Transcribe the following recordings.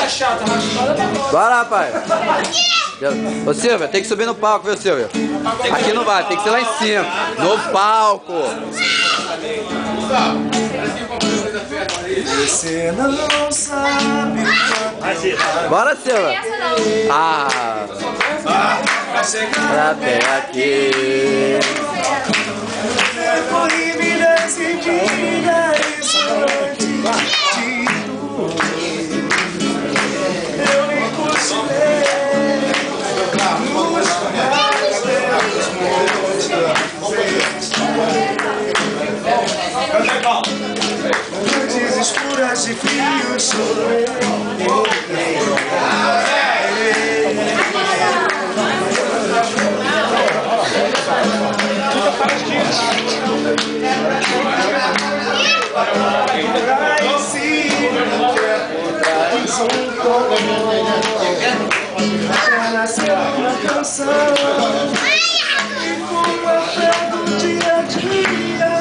chata, raspada pra fora. Bora, rapaz. Ô, Silvia, tem que subir no palco, viu, Silvia? Aqui não vai, tem que ser lá em cima. No palco. Você não sabe quanto. Bora, Silvia. Ah. Até aqui. Corri milhas e milhas antes de dormir. Eu nem cochilei nos noites escuras de frio chorei. Nasceu uma canção e como é fé do dia a dia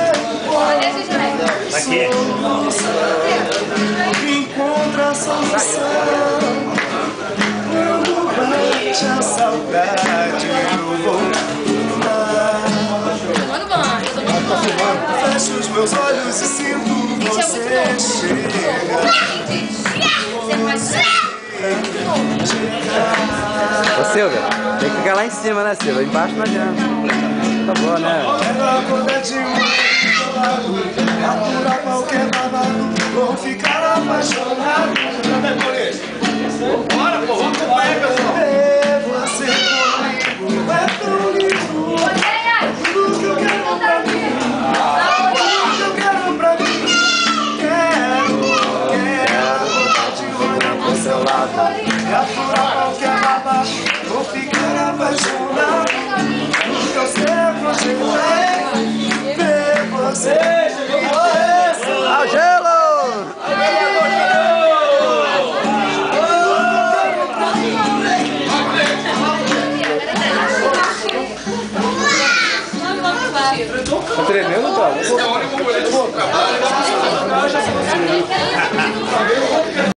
encontra a solução. Quando bate a saudade eu vou fumar. Fecho os meus olhos e sinto você chegar. Ô, Silvia, tem que ficar lá em cima, né, Silvia? Embaixo não adianta. Tá bom, né? Aturar qualquer babado, vou ficar apaixonado. Bora, pô, vamos acompanhar, pessoal. Ver você comigo é tão lindo. Tudo que eu quero pra mim. Tudo que eu quero pra mim. Quero botar de olho pro seu lado. E aturar qualquer babado, vou ficar apaixonado. Porque eu sei você ver você. Ao gelo! Tá tremendo, cara?